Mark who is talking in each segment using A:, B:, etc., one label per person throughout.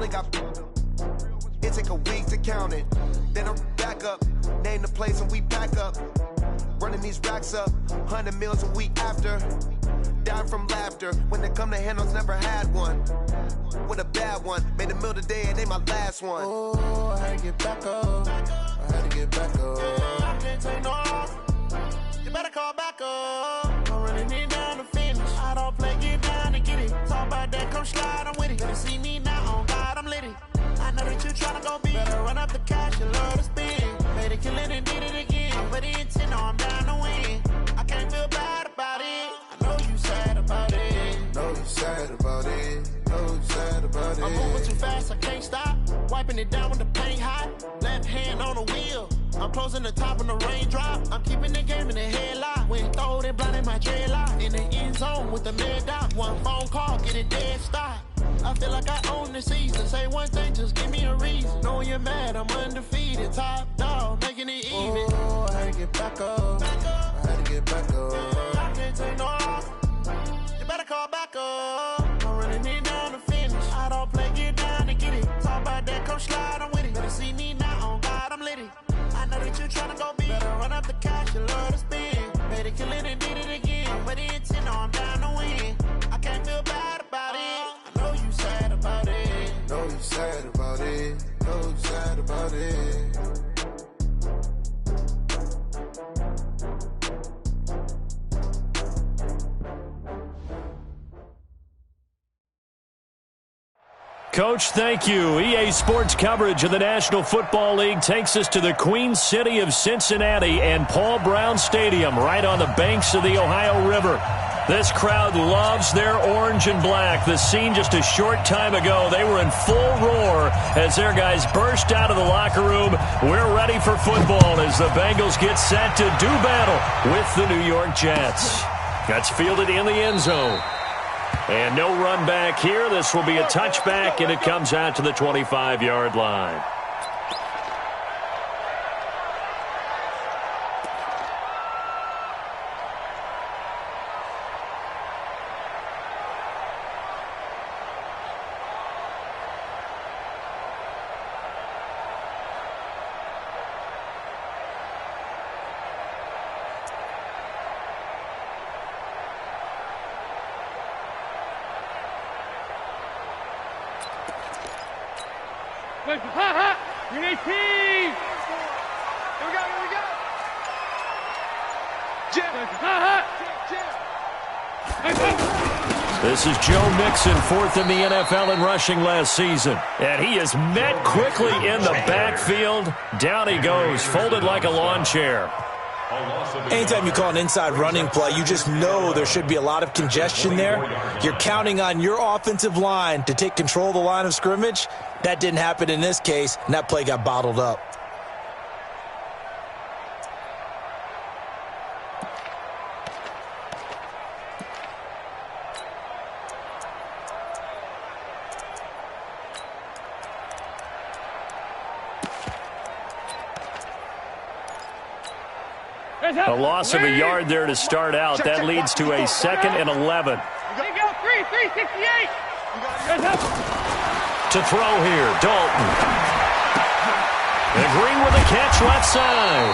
A: only got. It take a week to count it. Then I'm back up, name the place and we pack up. Running these racks up, 100 meals a week after. Dying from laughter, when it come to handles, never had one. With a bad one, made a meal today and they my last one. Oh, I had to get back up, I had to get back up. I can't take no off, you better call back up. I'm running it down to finish, I don't play, get down and get it. Talk about that, come slide, I'm with it. Better see me now, on God, I'm litty. I know that you tryna go big. Better run up the cash, you love to spend. Made a kill it and did it again. I put in 10, I'm down to win. I can't feel bad about it. I know you sad about it. Know you sad about it. Know you sad about it. I'm moving too fast, I can't stop. Wiping it down with the paint hot. Left hand on the wheel. I'm closing the top on the raindrop. I'm keeping the game in the headlock. When throw it blind in my dreadlock. In the end zone with the mid dot. One phone call, get it dead stop. I feel like I own the season. Say one thing, just give me a reason. Knowing you're mad, I'm undefeated. Top dog, making it even. Oh, I had to get back up. I had to get back up. I can't take no off. You better call back up. I'm running it down to finish. I don't play, get down to get it. Talk about that, come slide, I'm with it. Better see me now, on God, I'm litty. I know that you tryna go big. Better run up the cash, you love to spend. Made a kill it and did it again. But in 10, I'm down to win. I can't feel bad about it. Know you sad about it. Know you sad about it. Know you sad about it.
B: Coach, thank you. EA Sports coverage of the National Football League takes us to the Queen City of Cincinnati and Paul Brown Stadium right on the banks of the Ohio River. This crowd loves their orange and black. The scene just a short time ago, they were in full roar as their guys burst out of the locker room. We're ready for football as the Bengals get set to do battle with the New York Jets. That's fielded in the end zone. And no run back here. This will be a touchback, and it comes out to the 25-yard line. This is Joe Mixon, fourth in the NFL in rushing last season. And he is met quickly in the backfield. Down he goes, folded like a lawn chair.
C: Anytime you call an inside running play, you just know there should be a lot of congestion there. You're counting on your offensive line to take control of the line of scrimmage. That didn't happen in this case, and that play got bottled up.
B: A loss of a yard there to start out. That leads to a 2nd and 11. To throw here, Dalton. And Green with a catch left side.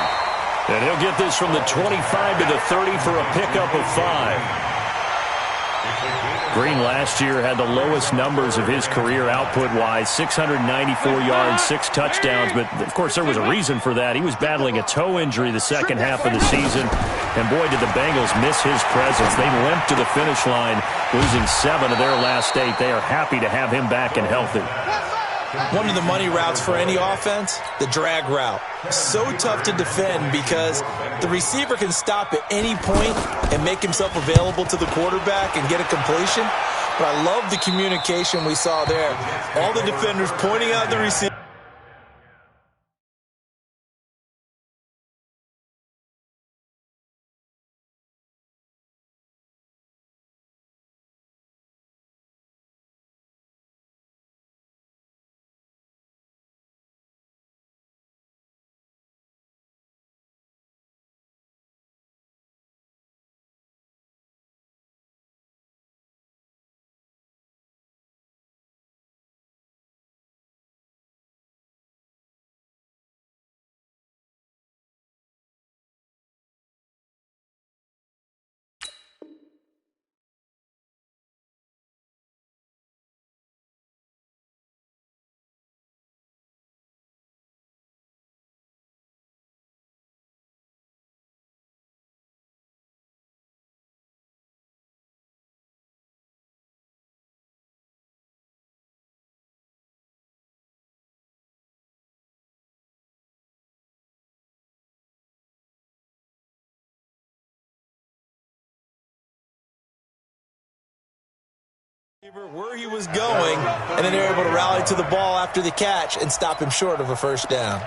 B: And he'll get this from the 25 to the 30 for a pickup of 5. Green last year had the lowest numbers of his career output-wise, 694 yards, 6 touchdowns. But, of course, there was a reason for that. He was battling a toe injury the second half of the season. And, boy, did the Bengals miss his presence. They limped to the finish line, losing 7 of their last 8. They are happy to have him back and healthy.
C: One of the money routes for any offense, the drag route. So tough to defend because the receiver can stop at any point and make himself available to the quarterback and get a completion. But I love the communication we saw there. All the defenders pointing out the receiver. Where he was going, and then they're able to rally to the ball after the catch and stop him short of a first down.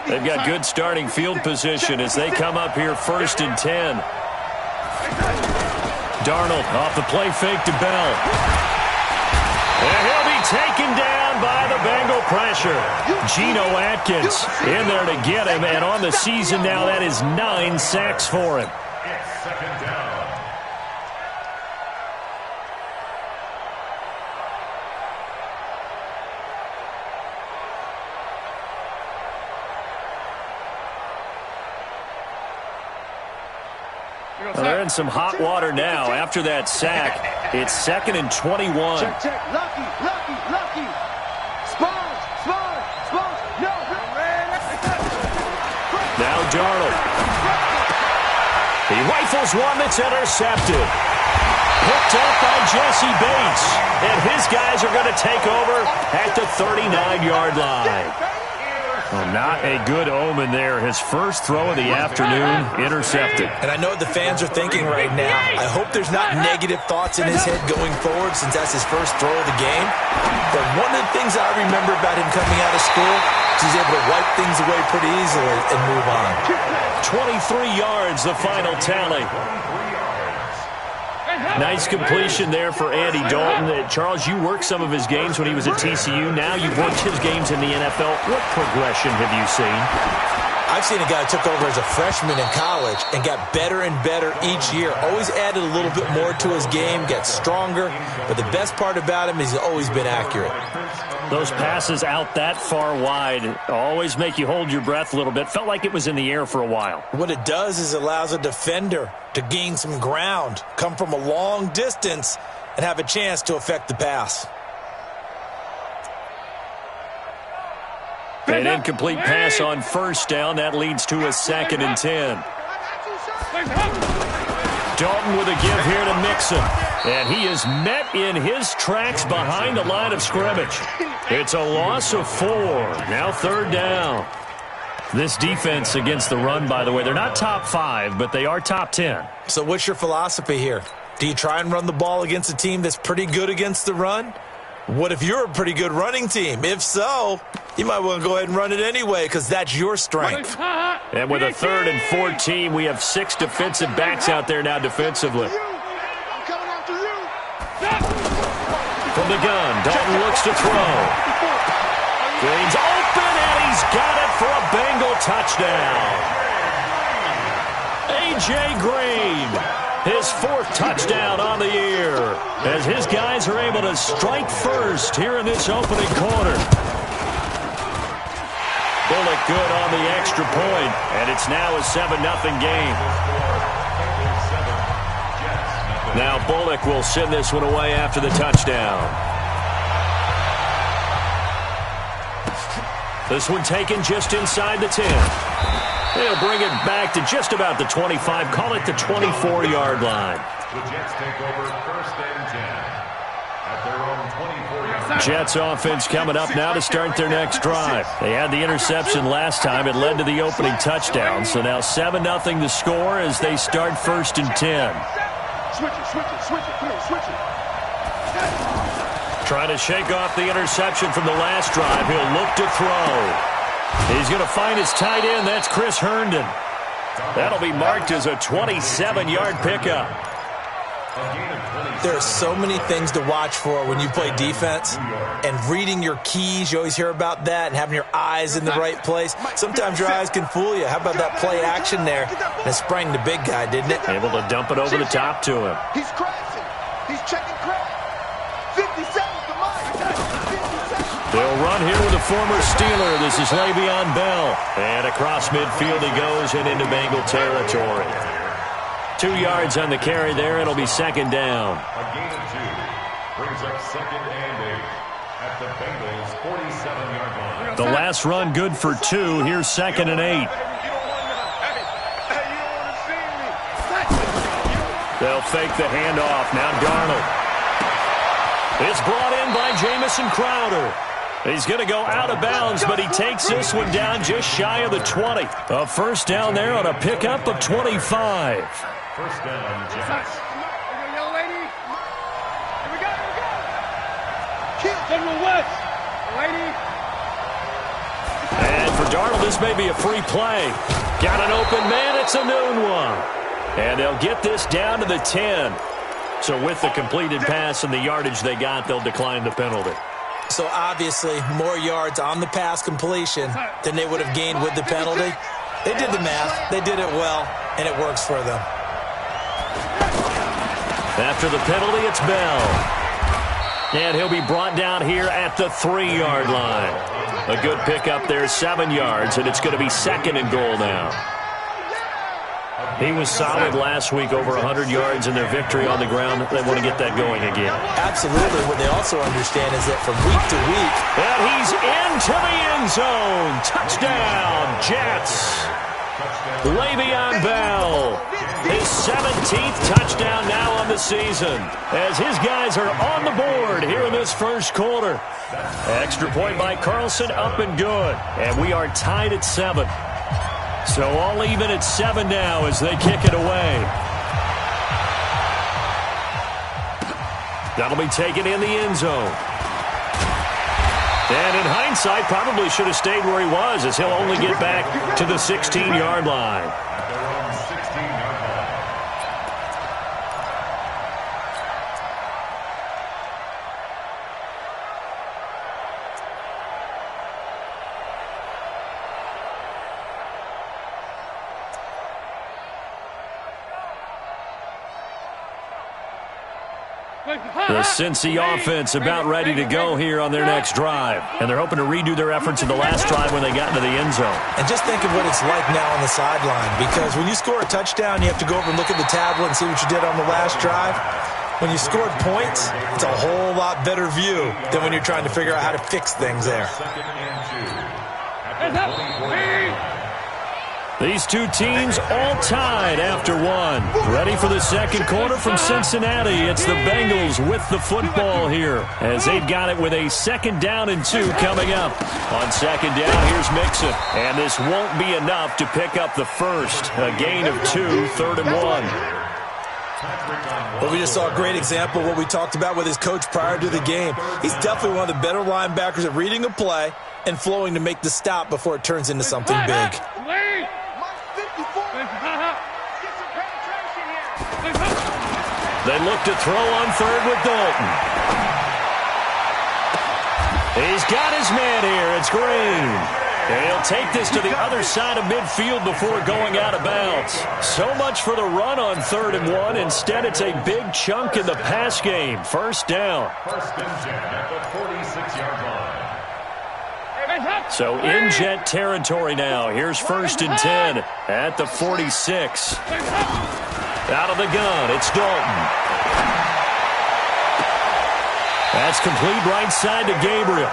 B: They've got good starting field position as they come up here 1st and 10. Darnold off the play fake to Bell. And he'll be taken down by the Bengal pressure. Geno Atkins in there to get him, and on the season now that is 9 sacks for him. Well, they're in some hot water now. After that sack, it's 2nd and 21.
D: Check. Lucky. Sponge. No.
B: Now Darnold. He rifles one that's intercepted. Picked up by Jesse Bates. And his guys are going to take over at the 39-yard line. Well, not a good omen there. His first throw of the afternoon intercepted.
C: And I know what the fans are thinking right now. I hope there's not negative thoughts in his head going forward since that's his first throw of the game. But one of the things I remember about him coming out of school is he's able to wipe things away pretty easily and move on.
B: 23 yards, the final tally. Nice completion there for Andy Dalton. Charles, you worked some of his games when he was at TCU. Now you've worked his games in the NFL. What progression have you seen?
C: I've seen a guy who took over as a freshman in college and got better and better each year. Always added a little bit more to his game, got stronger. But the best part about him is he's always been accurate.
B: Those passes out that far wide always make you hold your breath a little bit. Felt like it was in the air for a while.
C: What it does is it allows a defender to gain some ground, come from a long distance, and have a chance to affect the pass.
B: An incomplete pass on first down. That leads to a 2nd and 10. Dalton with a give here to Mixon. And he is met in his tracks behind the line of scrimmage. It's a loss of 4. Now 3rd down. This defense against the run, by the way, they're not top 5, but they are top 10.
C: So what's your philosophy here? Do you try and run the ball against a team that's pretty good against the run? What if you're a pretty good running team? If so, you might want to go ahead and run it anyway because that's your strength.
B: And with a 3rd and 14, we have 6 defensive backs out there now defensively. From the gun, Dalton looks to throw. Green's open, and he's got it for a Bengal touchdown. A.J. Green, his 4th touchdown on the year, as his guys are able to strike first here in this opening quarter. Bullock good on the extra point, and it's now a 7-0 game. Now Bullock will send this one away after the touchdown. This one taken just inside the 10. They'll bring it back to just about the 25. Call it the 24-yard line.
E: The Jets take over 1st and 10 at their own 24-yard line.
B: Jets offense coming up now to start their next drive. They had the interception last time. It led to the opening touchdown. So now 7-0 the score as they start 1st and 10.
D: Switch it.
B: Trying to shake off the interception from the last drive. He'll look to throw. He's going to find his tight end. That's Chris Herndon. That'll be marked as a 27-yard pickup.
C: There are so many things to watch for when you play defense. And reading your keys, you always hear about that, and having your eyes in the right place. Sometimes your eyes can fool you. How about that play action there? And it sprang the big guy, didn't it?
B: Able to dump it over the top to him.
D: He's crashing. He's checking crash. 50 seconds to mine. 50 seconds.
B: They'll run here with a former Steeler. This is Le'Veon Bell. And across midfield he goes and into Bengal territory. 2 yards on the carry there. It'll be 2nd down.
E: A gain of 2 brings up 2nd and 8 at the Bengals' 47-yard line.
B: The last run good for 2. Here's 2nd and 8. The They'll fake the handoff. Now Darnold. It's brought in by Jamison Crowder. He's going to go out of bounds, but he takes this one down just shy of the 20. A first down there on a pickup of 25.
E: First down, Jets.
D: Yellow lady. Here we go. Kill. General West. Lady.
B: And for Darnold, this may be a free play. Got an open man. It's a noon one. And they'll get this down to the 10. So with the completed pass and the yardage they got, they'll decline the penalty.
C: So obviously, more yards on the pass completion than they would have gained with the penalty. They did the math. They did it well, and it works for them.
B: After the penalty, it's Bell. And he'll be brought down here at the 3-yard line. A good pickup there, 7 yards, and it's going to be second and goal now. He was solid last week, over 100 yards in their victory on the ground. They want to get that going again.
C: Absolutely. What they also understand is that from week to week.
B: And he's into the end zone. Touchdown, Jets. Le'Veon Bell. His 17th touchdown now on the season, as his guys are on the board here in this first quarter. Extra point by Carlson, up and good. And we are tied at 7. So all even at 7 now as they kick it away. That'll be taken in the end zone. And in hindsight, probably should have stayed where he was, as he'll only get back to the 16-yard line. The Cincy offense about ready to go here on their next drive. And they're hoping to redo their efforts in the last drive when they got into the end zone.
C: And just think of what it's like now on the sideline. Because when you score a touchdown, you have to go over and look at the tablet and see what you did on the last drive. When you scored points, it's a whole lot better view than when you're trying to figure out how to fix things there.
B: These two teams all tied after one. Ready for the second quarter from Cincinnati. It's the Bengals with the football here, as they've got it with a 2nd down and 2 coming up. On 2nd down, here's Mixon. And this won't be enough to pick up the first. A gain of 2, 3rd and 1.
C: Well, we just saw a great example of what we talked about with his coach prior to the game. He's definitely one of the better linebackers at reading a play and flowing to make the stop before it turns into something big.
B: They look to throw on 3rd with Dalton. He's got his man here. It's Green. And he'll take this to the other side of midfield before going out of bounds. So much for the run on 3rd and 1. Instead, it's a big chunk in the pass game. 1st down.
E: First and 10 at the 46-yard line.
B: So in Jet territory now. Here's 1st and 10 at the 46. Out of the gun, it's Dalton. That's complete right side to Gabriel.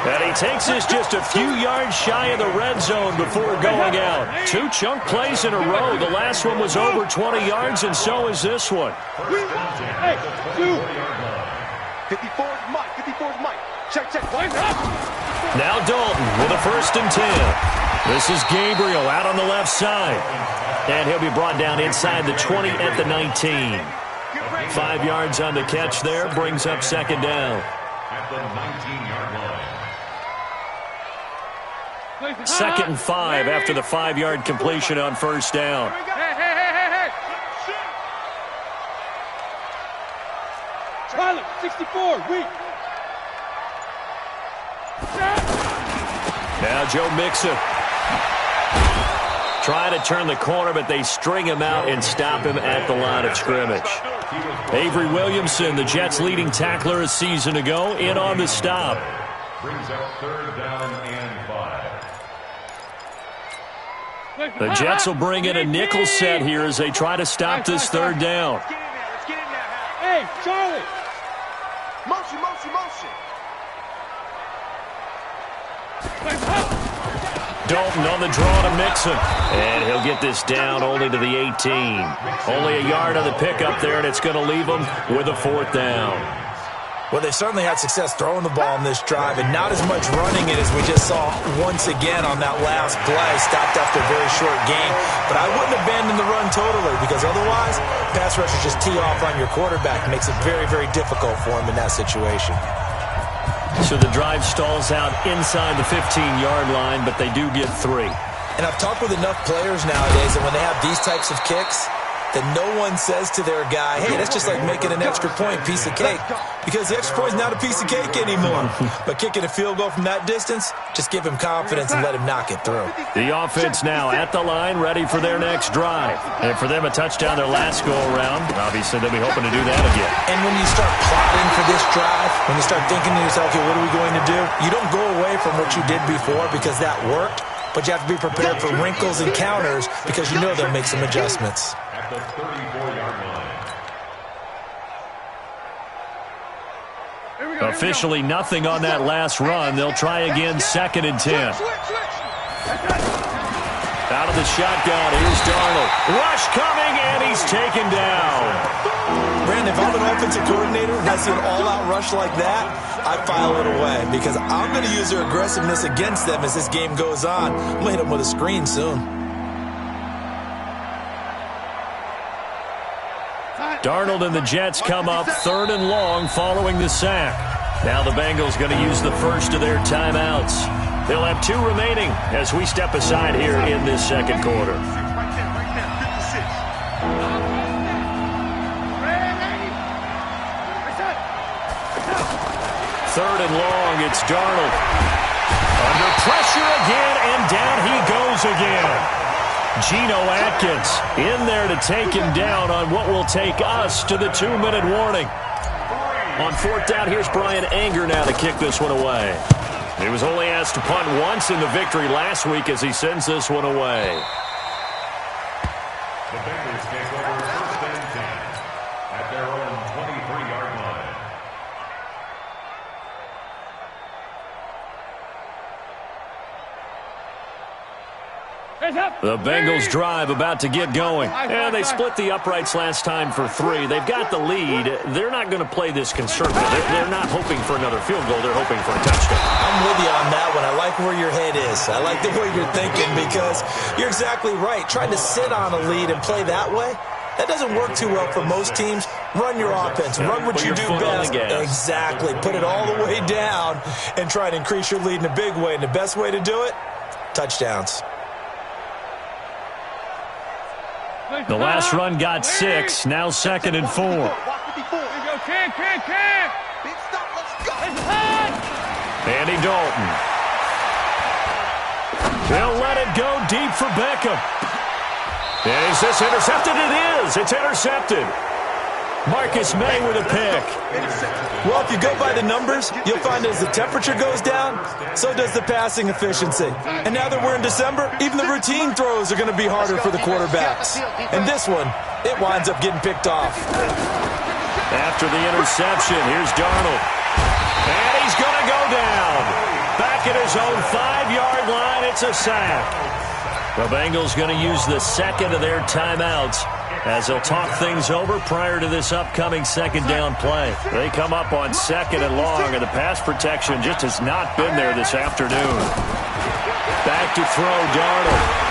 B: And he takes this just a few yards shy of the red zone before going out. 2 chunk plays in a row. The last one was over 20 yards, and so is this one.
D: Hey, 54's Mike. 54's Mike. Check.
B: Now Dalton with a 1st and 10. This is Gabriel out on the left side. And he'll be brought down inside the 20 at the 19. 5 yards on the catch there, brings up 2nd down.
E: At the 19-yard line.
B: 2nd and 5 after the 5-yard completion on 1st down.
D: Hey. Charlie, 64, weak.
B: Now Joe Mixon. Trying to turn the corner, but they string him out and stop him at the line of scrimmage. Avery Williamson, the Jets' leading tackler a season ago, in on the stop.
E: Brings up 3rd down and 5.
B: The Jets will bring in a nickel set here as they try to stop this 3rd down.
D: Let's get in now. Hey, Charlie. Motion.
B: Dalton on the draw to Mixon. And he'll get this down only to the 18. Only a yard on the pickup there, and it's going to leave him with a 4th down.
C: Well, they certainly had success throwing the ball in this drive, and not as much running it as we just saw once again on that last play, stopped after a very short game. But I wouldn't abandon the run totally, because otherwise, pass rushers just tee off on your quarterback. It makes it very, very difficult for him in that situation.
B: So the drive stalls out inside the 15-yard line, but they do get 3.
C: And I've talked with enough players nowadays that when they have these types of kicks, that no one says to their guy, hey, that's just like making an extra point, piece of cake. Because the extra point is not a piece of cake anymore. But kicking a field goal from that distance, just give him confidence and let him knock it through.
B: The offense now at the line, ready for their next drive. And for them, a touchdown their last go-around. Obviously, they'll be hoping to do that again.
C: And when you start plotting for this drive, when you start thinking to yourself, okay, what are we going to do? You don't go away from what you did before because that worked. But you have to be prepared for wrinkles and counters because you know they'll make some adjustments.
E: At the 34-yard line.
B: Officially nothing on that last run. They'll try again, 2nd and 10. Out of the shotgun, here's Darnold. Rush coming, and he's taken down.
C: Brandon, if I'm an offensive coordinator and I see an all-out rush like that, I file it away because I'm going to use their aggressiveness against them as this game goes on. I'm going to hit them with a screen soon.
B: Darnold and the Jets come up 3rd and long following the sack. Now the Bengals going to use the first of their timeouts. They'll have 2 remaining as we step aside here in this second quarter. 3rd and long, it's Darnold. Under pressure again, and down he goes again. Geno Atkins in there to take him down on what will take us to the 2-minute warning. On 4th down, here's Brian Anger now to kick this one away. He was only asked to punt once in the victory last week as he sends this one away.
E: The Bengals take over 1st and 10 at their own 23-yard line.
B: The Bengals drive about to get going. And they split the uprights last time for 3. They've got the lead. They're not going to play this conservative. They're not hoping for another field goal. They're hoping for a touchdown.
C: I'm with you on that one. I like where your head is. I like the way you're thinking because you're exactly right. Trying to sit on a lead and play that way, that doesn't work too well for most teams. Run your offense. Run what you do best. Exactly. Put it all the way down and try to increase your lead in a big way. And the best way to do it, touchdowns.
B: The last run got 6. Now 2nd and 4. Andy Dalton. They'll let it go deep for Beckham. Is this intercepted? It is. It's intercepted. Marcus May with a pick.
C: Well, if you go by the numbers, you'll find as the temperature goes down, so does the passing efficiency. And now that we're in December, even the routine throws are going to be harder for the quarterbacks. And this one, it winds up getting picked off.
B: After the interception, here's Darnold. And he's going to go down. Back at his own 5-yard line, it's a sack. The Bengals going to use the 2nd of their timeouts as they'll talk things over prior to this upcoming 2nd down play. They come up on 2nd and long, and the pass protection just has not been there this afternoon. Back to throw, Darnold.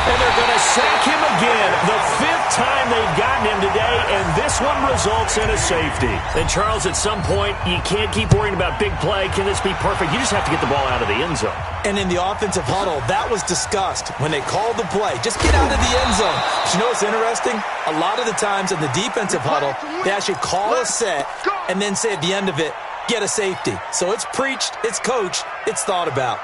B: And they're going to sack him again. The 5th time they've gotten him today, and this one results in a safety. And, Charles, at some point, you can't keep worrying about big play. Can this be perfect? You just have to get the ball out of the end zone.
C: And in the offensive huddle, that was discussed when they called the play. Just get out of the end zone. But you know what's interesting? A lot of the times in the defensive huddle, they actually call a set and then say at the end of it, get a safety. So it's preached, it's coached, it's thought about.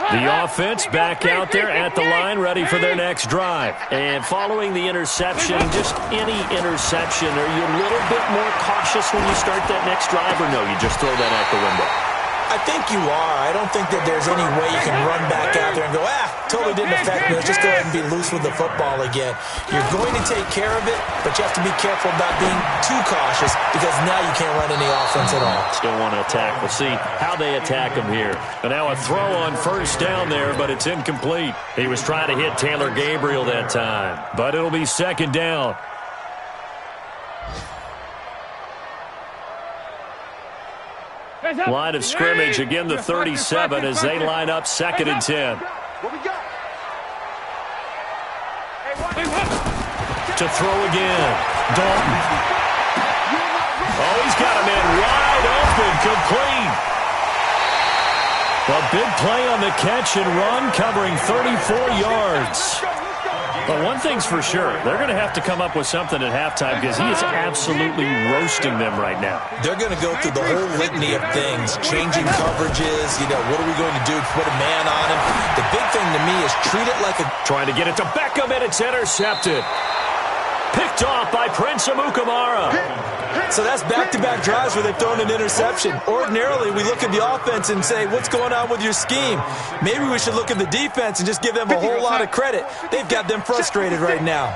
B: The offense back out there at the line, ready for their next drive. And following the interception, just any interception, are you a little bit more cautious when you start that next drive, or no, you just throw that out the window?
C: I think you are. I don't think that there's any way you can run back out there and go, totally didn't affect me. Let's just go ahead and be loose with the football again. You're going to take care of it, but you have to be careful about being too cautious because now you can't run any offense at all.
B: Still want to attack. We'll see how they attack him here. And now a throw on first down there, but it's incomplete. He was trying to hit Taylor Gabriel that time, but it'll be second down. Line of scrimmage, again the 37 as they line up 2nd and 10. To throw again. Dalton. Oh, he's got him in wide open, complete. A big play on the catch and run, covering 34 yards. But one thing's for sure, they're going to have to come up with something at halftime because he is absolutely roasting them right now.
C: They're going to go through the whole litany of things, changing coverages, what are we going to do? Put a man on him. The big thing to me is treat it like a...
B: Trying to get it to Beckham, and it's intercepted. Picked off by Prince Amukamara.
C: So that's back-to-back drives where they've thrown an interception. Ordinarily, we look at the offense and say, what's going on with your scheme? Maybe we should look at the defense and just give them a whole lot of credit. They've got them frustrated right now.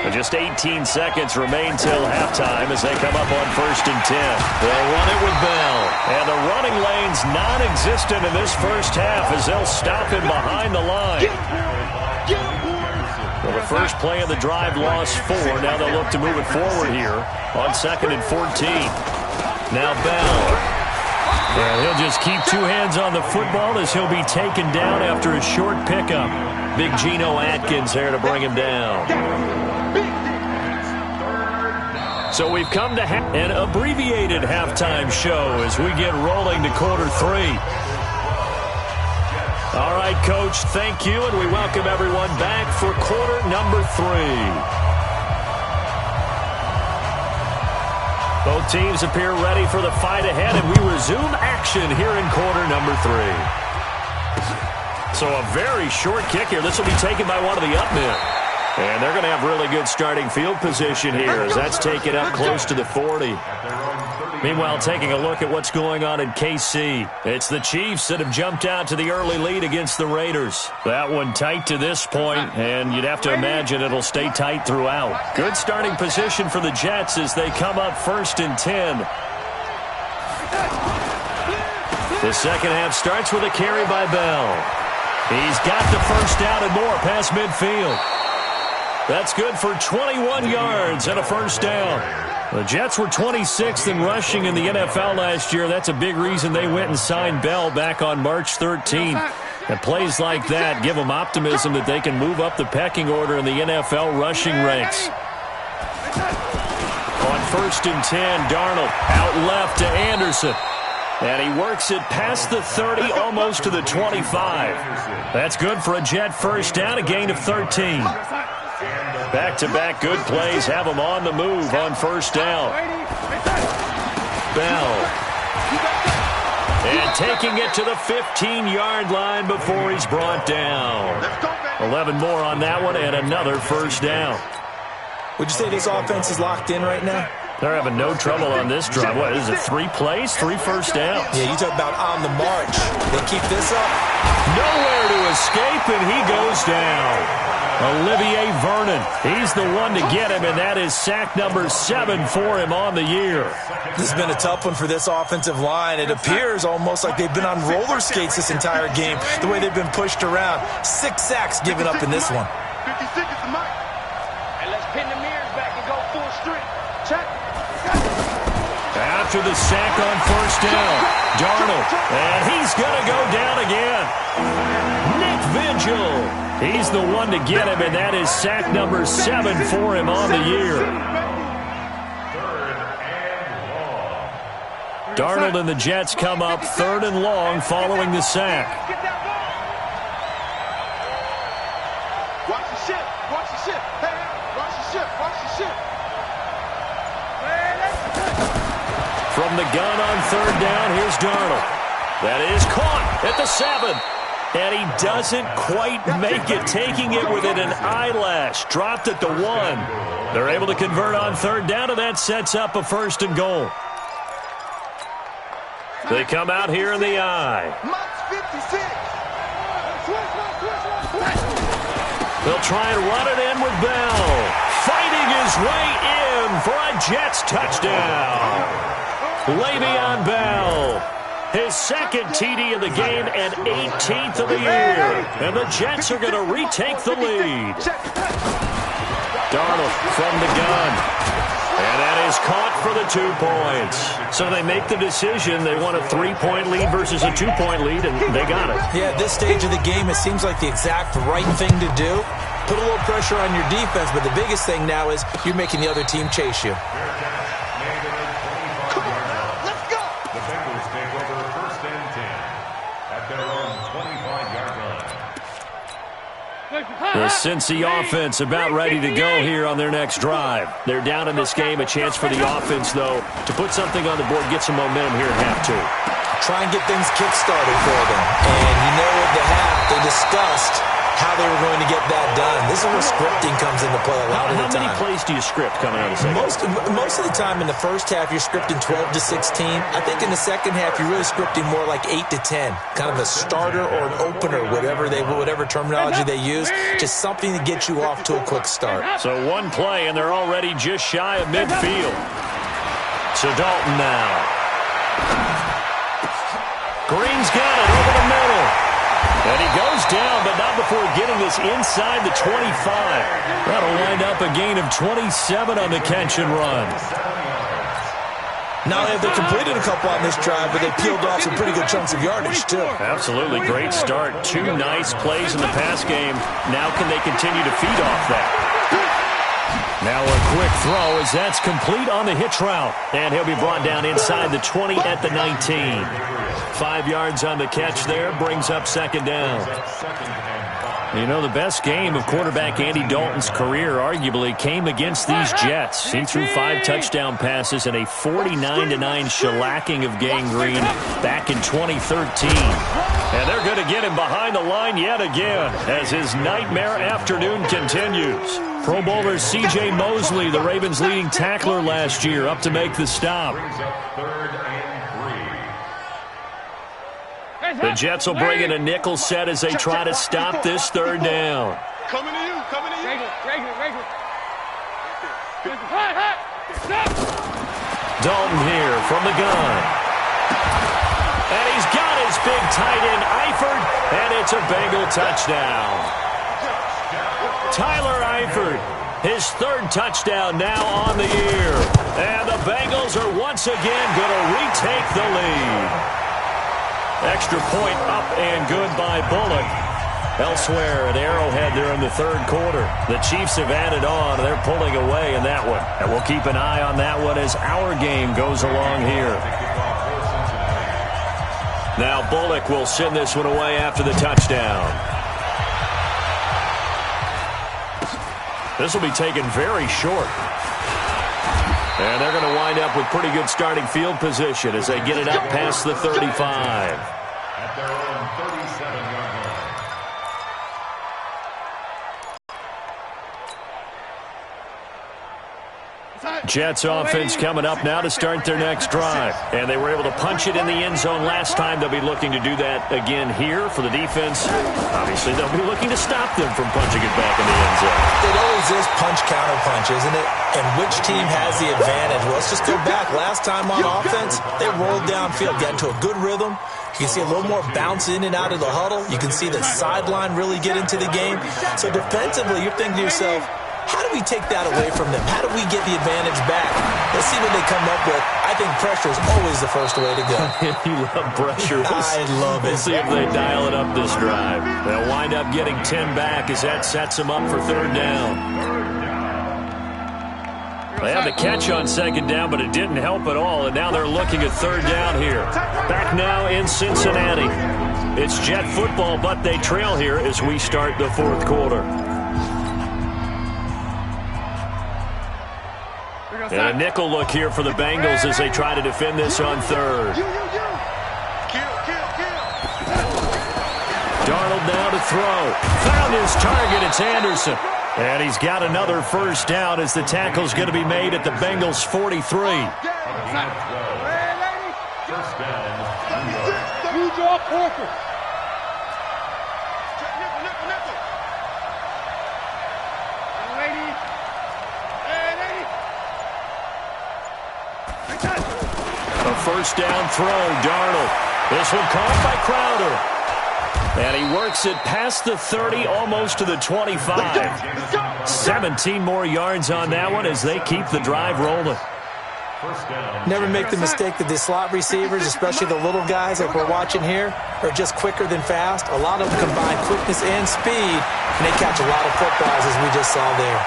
B: And just 18 seconds remain till halftime as they come up on 1st and 10. They'll run it with Bell. And the running lane's non-existent in this first half as they'll stop him behind the line. Well, the first play of the drive lost 4. Now they'll look to move it forward here on 2nd and 14. Now Bell. And he'll just keep 2 hands on the football as he'll be taken down after a short pickup. Big Geno Atkins there to bring him down. So we've come to an abbreviated halftime show as we get rolling to quarter 3. All right, Coach, thank you, and we welcome everyone back for quarter number 3. Both teams appear ready for the fight ahead, and we resume action here in quarter number 3. So a very short kick here. This will be taken by one of the up men. And they're going to have really good starting field position here as that's taken up close to the 40. Meanwhile, taking a look at what's going on in KC. It's the Chiefs that have jumped out to the early lead against the Raiders. That one tight to this point, and you'd have to imagine it'll stay tight throughout. Good starting position for the Jets as they come up 1st and 10. The second half starts with a carry by Bell. He's got the first down and more past midfield. That's good for 21 yards and a first down. The Jets were 26th in rushing in the NFL last year. That's a big reason they went and signed Bell back on March 13th. And plays like that give them optimism that they can move up the pecking order in the NFL rushing ranks. On 1st and 10, Darnold out left to Anderson. And he works it past the 30, almost to the 25. That's good for a Jet first down, a gain of 13. Back-to-back good plays have him on the move on first down. Bell. And taking it to the 15-yard line before he's brought down. 11 more on that one and another first down.
C: Would you say this offense is locked in right now?
B: They're having no trouble on this drive. What is it, 3 plays, 3 first downs?
C: Yeah, you talk about on the march. They keep this up.
B: Nowhere to escape, and he goes down. Olivier Vernon, he's the one to get him, and that is sack number 7 for him on the year.
C: This has been a tough one for this offensive line. It appears almost like they've been on roller skates this entire game, the way they've been pushed around. 6 sacks given up in this one.
D: 56 is the mic. And let's pin the mirrors back and go full strength. Check.
B: After the sack on first down, Darnold, and he's going to go down again. Nick Vigil. He's the one to get him, and that is sack number 7 for him on the year. Darnold and the Jets come up 3rd and long following the sack.
D: Watch the ship. Watch the ship. Hey, watch the ship. Watch the ship.
B: From the gun on 3rd down, here's Darnold. That is caught at the 7. And he doesn't quite make it, taking it within an eyelash. Dropped at the 1. They're able to convert on 3rd down, and that sets up a 1st and goal. They come out here in the I.
D: Mike's 56.
B: They'll try and run it in with Bell. Fighting his way in for a Jets touchdown. Le'Veon Bell. His second TD of the game and 18th of the year. And the Jets are going to retake the lead. Darnold from the gun. And that is caught for the 2 points. So they make the decision. They want a 3-point lead versus a 2-point lead, and they got it.
C: Yeah, at this stage of the game, it seems like the exact right thing to do. Put a little pressure on your defense, but the biggest thing now is you're making the other team chase you.
D: Come on now, let's go.
E: The Bengals take over 1st and 10 at their own 25-yard line.
B: The Cincy offense about ready to go here on their next drive. They're down in this game. A chance for the offense, though, to put something on the board, get some momentum here at half 2.
C: Try and get things kick-started for them. And you know at the half, they discussed how they were going to get that done. This is where scripting comes into play a lot of the time.
B: How many plays do you script coming out of the second?
C: Most of the time in the first half, you're scripting 12 to 16. I think in the second half, you're really scripting more like 8 to 10. Kind of a starter or an opener, whatever terminology they use. Just something to get you off to a quick start.
B: So one play, and they're already just shy of midfield. So Dalton now. Green's got it over the middle. And he goes down, but not before getting this inside the 25. That'll wind up a gain of 27 on the catch and run.
C: Not only have they completed a couple on this drive, but they peeled off some pretty good chunks of yardage, too.
B: Absolutely. Great start. 2 nice plays in the pass game. Now can they continue to feed off that? Now a quick throw as that's complete on the hitch route. And he'll be brought down inside the 20 at the 19. 5 yards on the catch there, brings up 2nd down. You know, the best game of quarterback Andy Dalton's career arguably came against these Jets. He threw 5 touchdown passes and a 49-9 shellacking of Gang Green back in 2013. And they're going to get him behind the line yet again as his nightmare afternoon continues. Pro Bowler C.J. Mosley, the Ravens' leading tackler last year, up to make the stop. The Jets will bring in a nickel set as they try to stop this 3rd down.
D: Coming to you.
B: Dalton here from the gun. And he's got his big tight end, Eifert, and it's a Bengal touchdown. Tyler Eifert, his 3rd touchdown now on the year. And the Bengals are once again going to retake the lead. Extra point up and good by Bullock. Elsewhere at Arrowhead there in the 3rd quarter. The Chiefs have added on. They're pulling away in that one. And we'll keep an eye on that one as our game goes along here. Now Bullock will send this one away after the touchdown. This will be taken very short. And they're going to wind up with pretty good starting field position as they get it up past the 35.
E: At their own 37-yard line.
B: Jets offense coming up now to start their next drive. And they were able to punch it in the end zone last time. They'll be looking to do that again here for the defense. Obviously, they'll be looking to stop them from punching it back in the end zone.
C: It always is punch-counter-punch, isn't it? And which team has the advantage? Well, let's just go back. Last time on offense, they rolled downfield, got into a good rhythm. You can see a little more bounce in and out of the huddle. You can see the sideline really get into the game. So defensively, you're thinking to yourself, how do we take that away from them? How do we get the advantage back? Let's see what they come up with. I think pressure is always the first way to go.
B: You love pressure.
C: I love it.
B: We'll see if they dial it up this drive. They'll wind up getting 10 back as that sets them up for 3rd down. They had the catch on 2nd down, but it didn't help at all, and now they're looking at 3rd down here. Back now in Cincinnati. It's Jet football, but they trail here as we start the 4th quarter. And a nickel look here for the Bengals as they try to defend this on 3rd. Darnold now to throw. Found his target. It's Anderson. And he's got another 1st down as the tackle's going to be made at the Bengals 43.
E: First down, New York.
D: You draw Parker.
B: A first down throw, Darnold. This one caught by Crowder. And he works it past the 30, almost to the 25. 17 more yards on that one as they keep the drive rolling.
C: Never make the mistake that the slot receivers, especially the little guys like we're watching here, are just quicker than fast. A lot of them combine quickness and speed, and they catch a lot of footballs, as we just saw there.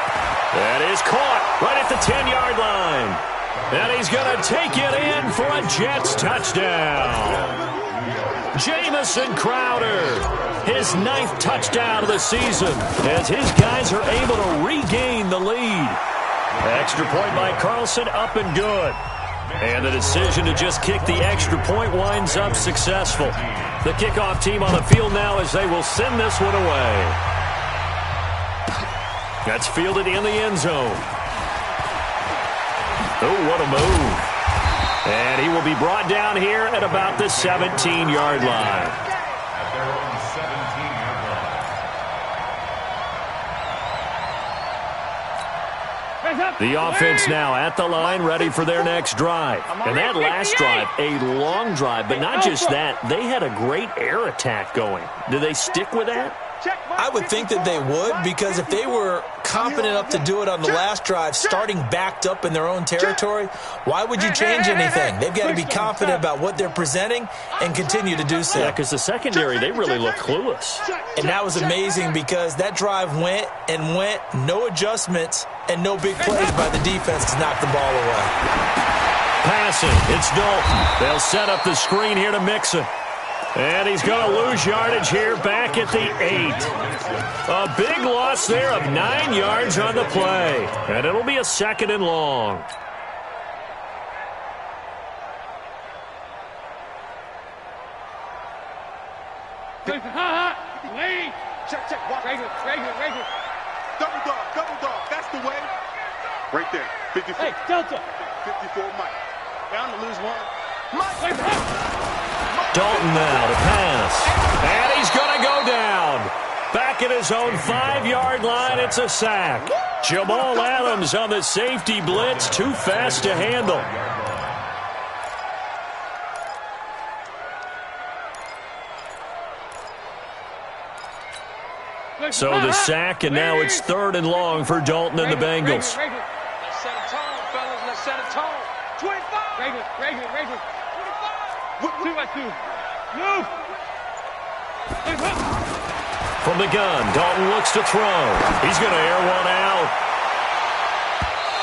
B: That is caught right at the 10-yard line. And he's going to take it in for a Jets touchdown. Jamison Crowder, his 9th touchdown of the season, as his guys are able to regain the lead. Extra point by Carlson, up and good. And the decision to just kick the extra point winds up successful. The kickoff team on the field now as they will send this one away. That's fielded in the end zone. Oh, what a move. And he will be brought down here at about the 17-yard line.
E: At their own 17-yard line.
B: The offense now at the line, ready for their next drive. And that last drive, a long drive, but not just that. They had a great air attack going. Do they stick with that?
C: I would think that they would, because if they were confident enough to do it on the last drive, starting backed up in their own territory, why would you change anything? They've got to be confident about what they're presenting and continue to do so.
B: Yeah, because the secondary, they really look clueless.
C: And that was amazing because that drive went and went, no adjustments, and no big plays by the defense to knock the ball away.
B: Passing, it's Dalton. They'll set up the screen here to Mixon. And he's going to lose yardage here back at the 8. A big loss there of 9 yards on the play. And it'll be a 2nd and long.
D: Check. Walk. Regular. Double dog. That's the way. Right there. 54. Hey, Delta. 54, Mike. Bound to lose one. Mike.
B: Dalton now to pass. And he's going to go down. Back at his own 5-yard line, it's a sack. Jamal Adams on the safety blitz, too fast to handle. So the sack, and now it's 3rd and long for Dalton and the Bengals.
D: Let's set a tone, fellas. Let's set a tone. 25. Regular. 25. 2 Move.
B: From the gun, Dalton looks to throw. He's going to air one out.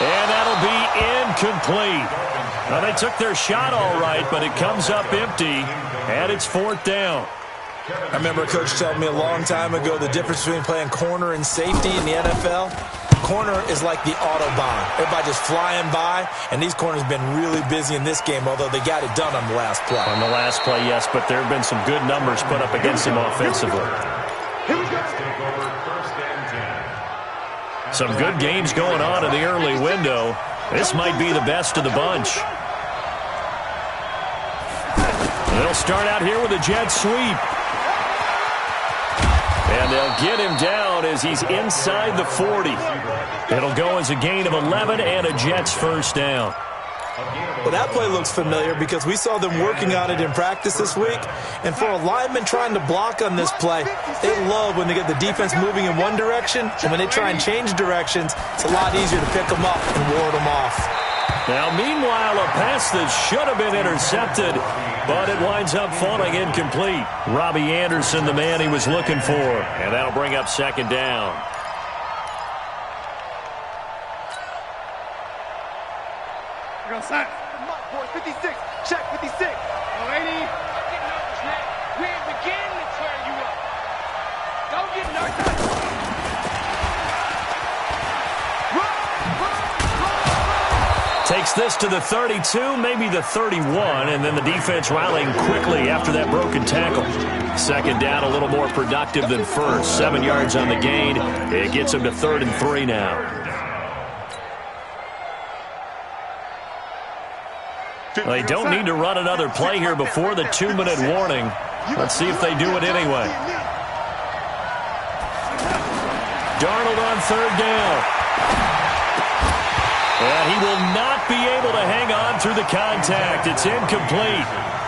B: And that'll be incomplete. Now, they took their shot all right, but it comes up empty, and it's 4th down.
C: I remember a coach telling me a long time ago the difference between playing corner and safety in the NFL. Corner is like the Autobahn. Everybody just flying by, and these corners have been really busy in this game, although they got it done on the last play.
B: On the last play, yes, but there have been some good numbers put up against him offensively. Some good games going on in the early window. This might be the best of the bunch. They'll start out here with a jet sweep. And they'll get him down as he's inside the 40. It'll go as a gain of 11 and a Jets first down.
C: Well, that play looks familiar because we saw them working on it in practice this week. And for a lineman trying to block on this play, they love when they get the defense moving in one direction. And when they try and change directions, it's a lot easier to pick them up and ward them off.
B: Now, meanwhile, a pass that should have been intercepted, but it winds up falling incomplete. Robbie Anderson, the man he was looking for, and that'll bring up 2nd down.
D: Go side. Come on, boy. 56. Check 56. Lady. Get nervous, man. We're beginning to tear you up. Don't get nervous.
B: Takes this to the 32, maybe the 31, and then the defense rallying quickly after that broken tackle. 2nd down, a little more productive than first. 7 yards on the gain. It gets him to 3rd and 3 now. They don't need to run another play here before the 2-minute warning. Let's see if they do it anyway. Darnold on third down. And he will not be able to hang on through the contact. It's incomplete.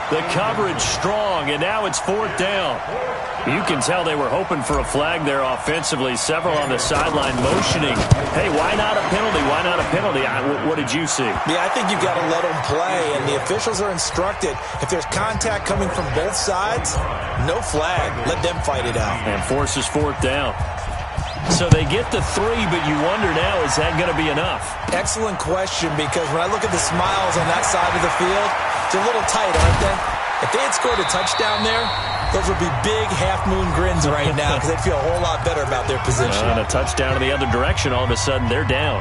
B: The coverage strong, and now it's fourth down. You can tell they were hoping for a flag there offensively. Several on the sideline motioning. Hey, why not a penalty? Why not a penalty? What did you see?
C: Yeah, I think you've got to let them play, and the officials are instructed. If there's contact coming from both sides, no flag. Let them fight it out.
B: And forces fourth down. So they get the 3, but you wonder now, is that going to be enough?
C: Excellent question, because when I look at the smiles on that side of the field, they're a little tight, aren't they? If they had scored a touchdown there, those would be big half-moon grins right now because they'd feel a whole lot better about their position.
B: And a touchdown in the other direction, all of a sudden they're down.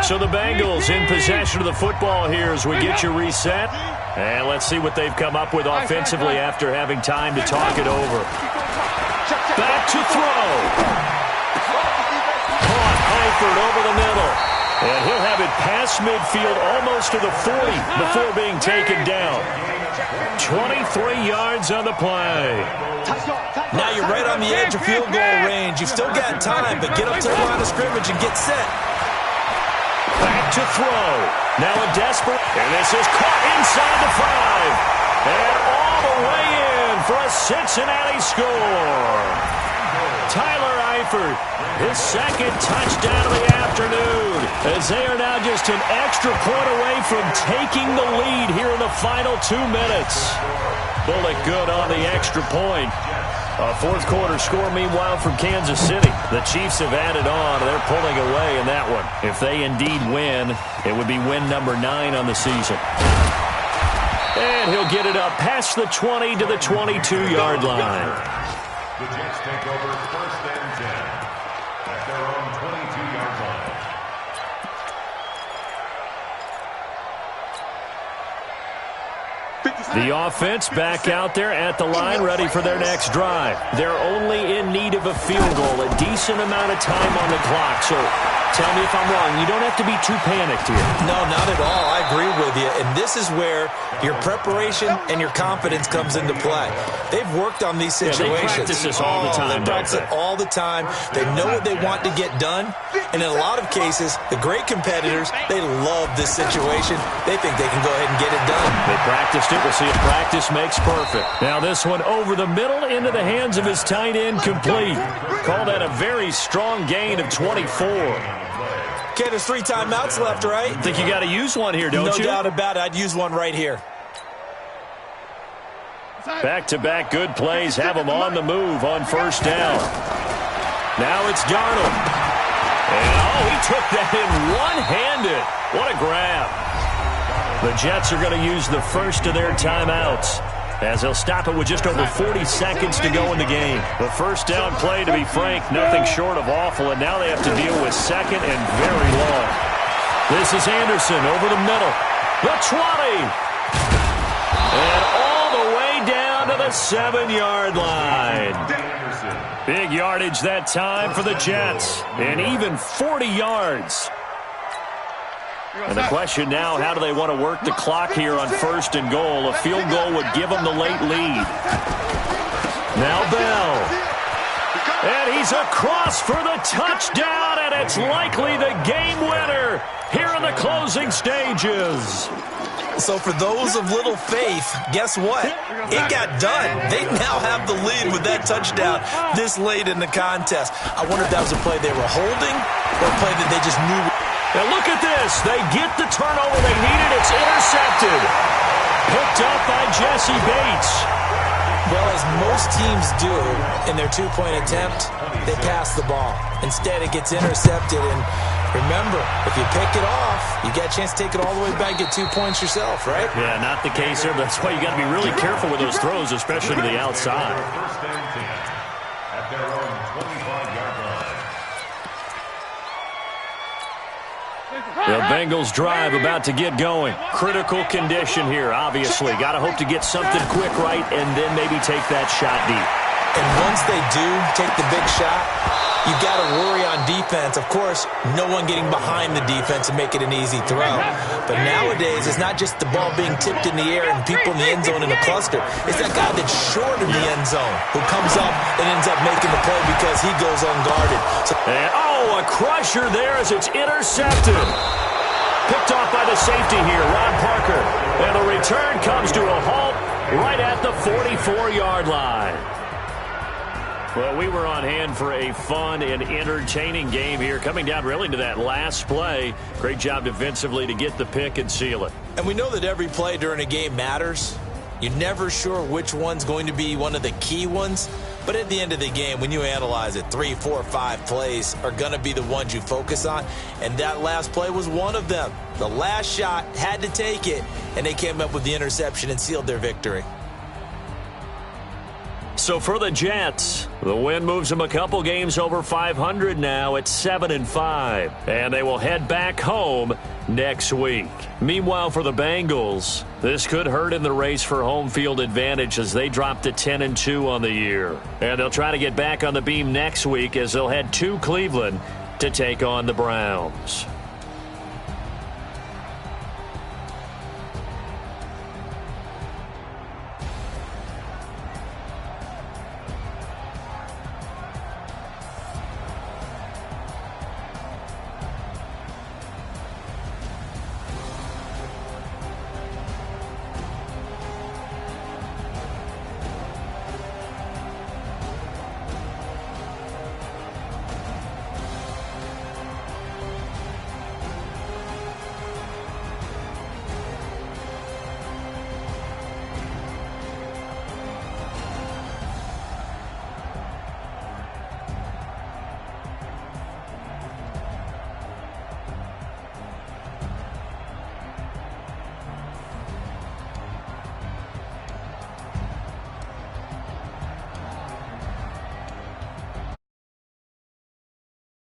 B: So the Bengals in possession of the football here as we get you reset. And let's see what they've come up with offensively after having time to talk it over. Back to throw. Caught Eifert over the middle. And he'll have it past midfield almost to the 40 before being taken down. 23 yards on the play.
C: Now you're right on the edge of field goal range. You've still got time, but get up to the line of scrimmage and get set.
B: Back to throw. Now a desperate. And this is caught inside the 5. And all the way in for a Cincinnati score. Tyler Eifert, his second touchdown of the afternoon, as they are now just an extra point away from taking the lead here in the final 2 minutes. Bullock good on the extra point. A fourth quarter score, meanwhile, from Kansas City. The Chiefs have added on. They're pulling away in that one. If they indeed win, it would be win number 9 on the season. And he'll get it up past the 20 to the 22-yard line.
E: The Jets take over first and 10 at their own 22-yard line.
B: The offense back out there at the line, ready for their next drive. They're only in need of a field goal, a decent amount of time on the clock. So tell me if I'm wrong. You don't have to be too panicked here.
C: No, not at all. I agree with you. And this is where your preparation and your confidence comes into play. They've worked on these situations.
B: They practice this all the time.
C: They practice it all the time. They know what they want to get done. And in a lot of cases, the great competitors, they love this situation. They think they can go ahead and get it done.
B: They practiced it. We'll see if practice makes perfect. Now this one over the middle into the hands of his tight end, complete. Call that a very strong gain of 24.
C: Okay, there's 3 timeouts left, right?
B: I think you got to use one here, don't you?
C: No doubt about it. I'd use one right here.
B: Back-to-back good plays have them on the move on first down. Now it's Darnold. And, he took that in one-handed. What a grab. The Jets are going to use the first of their timeouts, as they'll stop it with just over 40 seconds to go in the game. The first down play, to be frank, nothing short of awful, and now they have to deal with second and very long. This is Anderson over the middle. The 20. And all the way down to the 7-yard line. Big yardage that time for the Jets, and even 40 yards. And the question now, how do they want to work the clock here on first and goal? A field goal would give them the late lead. Now Bell. And he's across for the touchdown, and it's likely the game winner here in the closing stages.
C: So for those of little faith, guess what? It got done. They now have the lead with that touchdown this late in the contest. I wonder if that was a play they were holding or a play that they just knew.
B: And look at this. They get the turnover they needed. It's intercepted. Picked up by Jesse Bates.
C: Well, as most teams do in their 2-point attempt, they pass the ball. Instead, it gets intercepted. And remember, if you pick it off, you got a chance to take it all the way back, get 2 points yourself, right?
B: Yeah, not the case there, but that's why you got to be really careful with those throws, especially to the outside.
E: First and 10 at their own 25-yard line.
B: The Bengals drive about to get going. Critical condition here, obviously. Got to hope to get something quick right and then maybe take that shot deep.
C: And once they do take the big shot, you've got to worry on defense. Of course, no one getting behind the defense and make it an easy throw. But nowadays, it's not just the ball being tipped in the air and people in the end zone in a cluster. It's that guy that's short of the end zone who comes up and ends up making the play because he goes unguarded.
B: And, a crusher there as it's intercepted. Picked off by the safety here, Ron Parker. And the return comes to a halt right at the 44-yard line. Well, we were on hand for a fun and entertaining game here, coming down really to that last play. Great job defensively to get the pick and seal it.
C: And we know that every play during a game matters. You're never sure which one's going to be one of the key ones. But at the end of the game, when you analyze it, 3, 4, 5 plays are going to be the ones you focus on. And that last play was one of them. The last shot had to take it, and they came up with the interception and sealed their victory.
B: So for the Jets, the win moves them a couple games over 500 now at 7-5. And they will head back home next week. Meanwhile, for the Bengals, this could hurt in the race for home field advantage as they drop to 10-2 on the year. And they'll try to get back on the beam next week as they'll head to Cleveland to take on the Browns.